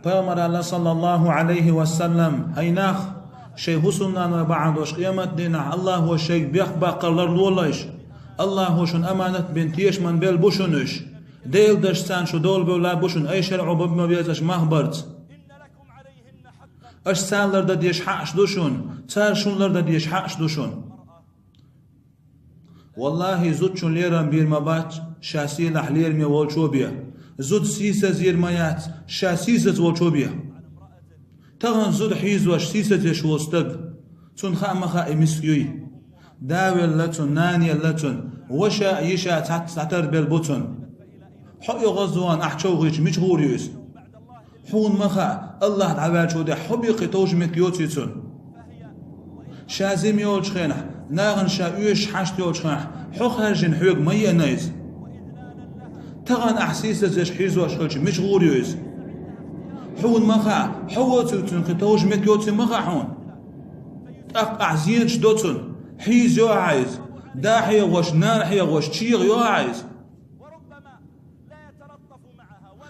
پیامبر الله صلی الله علیه و سلم هیناخ شی حسنان و بعدش قیامت دینا الله و شی بیخ باقرlar لولش الله هوشون امانت بنتیش من بل بوشونش دیل دشتن شو دول بولا بوشون ای شرع بب مبیزش مهبرت اش سالر da دیش حقش دوشون تار شونlar da دیش حقش دوشون والله زود شون لیرم بیر مباچ شاسی لحلیر می ولچوبیا زود سیسه زیر مایات شاسیسه ولچوبیا تغن زود حیز وش سیسه تش وستق تون خامخا امسيوي داول لتون ناني لتون وشا يشا تعتر بالبوتون حق غزوان احچوغيش مجهوريوس حون مخا الله تعالى شو ده حبي قطوج مكيوتيتون شازم يولشخنا ناغن شاويش حشت يولشخنا حخرجن حوق مية نايز تغن احسيسة زيش حيزو اشخلش مجهوريوس حون مخا حوتيتون قطوج مكيوتي مخا حون أعزينش دوتون حيز يو عايز داحي وش نارحي وش تشيغ يو عايز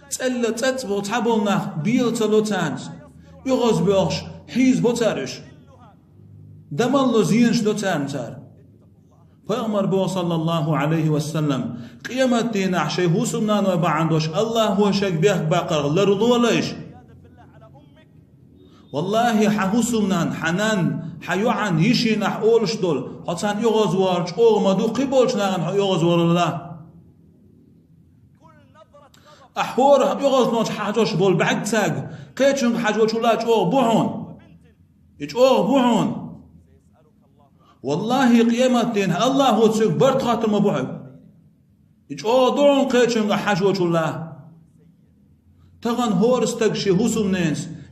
تسأل تتبو تحبولنا بيل تلوتانز يغز بيوش حيز بوتارش دم الله زينش دوتانتار فأمر بو صلى الله عليه وسلم قيامة دين عشي هوسمنان وبعندوش الله هو شك بيخ باقر لرلوليش والله حهوسمنان حنان حيوعن يشي نح أولش دول حتان يغز وارج أغمدو قبولش ناغن يغز والله أحور يغز نوش حاجوش بول بعد تاق قيتشن حاجوش ولاج أغ بوحون إيش أغ بوحون والله قيامة دين الله هو تسيق برد خاطر مبوحب إيش أغ دون قيتشن حاجوش ولا تغن هور استقشي هوسم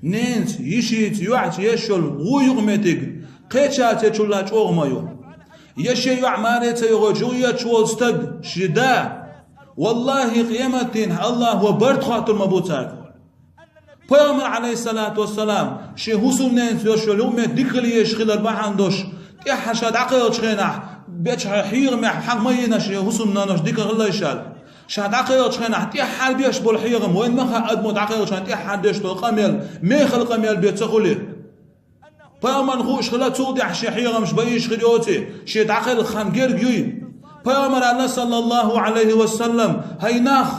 نينس يشيت يوعت يشل ويغمتك قيتشات يشلاج أغميو يشي يعماريت يغجوية شولستق شدا والله قيامتين الله هو برد خاطر مبوتاك پیامبر عليه الصلاة والسلام شي هوسم نينس يشل ومت ديكلي يشخل البحندوش يا حشاد عقل شخينح بيتش حيغ مع حق مينا شي هوسم نانوش ديكل الله يشال شاد عقل شخينح تي حال بيش بول حيغم وين ما ادمود عقل شان تي حدش تو قميل ميخل قميل بيتسخولي پیامبر خوش خلا تودي حشي حيغم شبيش خديوتي شي عقل خنجر جوي پیامبر الله صلى الله عليه وسلم هيناخ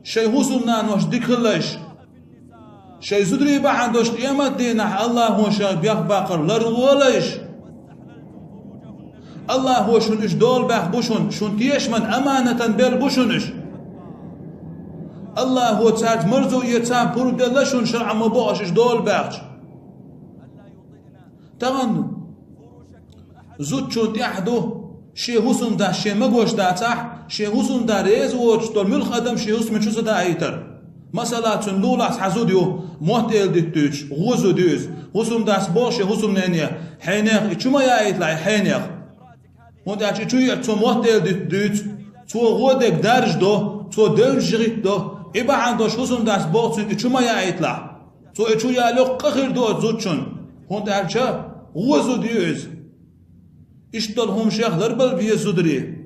شي هوسمنان وش ديكلش شي زدري بعدوش قيامت دينح الله هو شا بيخ باقر لرولش الله هو شون اش دول باخ بوشون شون تيش من امانة بيل بوشونش الله هو تاج مرزو يتام برد لشون شرع مبوش اش دول باخش تغن زود شون تيحدو شي هوسن دا شي مگوش دا تح شي هوسن دا ريز وچ دول ملخ ادم شي هوس من شو دا ايتر مثلا تن لولاس حزوديو موتيل ديتوش غوزو ديز هوسن داس بوش هوسن نينيا حينيخ چما يا ايتلا حينيخ وند اچ چوي تو موتيل ديت تو غودك درج دو تو دنجريت دو ايبا عندوش هوسن داس بوش چما يا ايتلا تو اچو يا لو قخير دو زوچن هوند اچ غوزو ديز اشتل هم شيخ دربل بيه زدري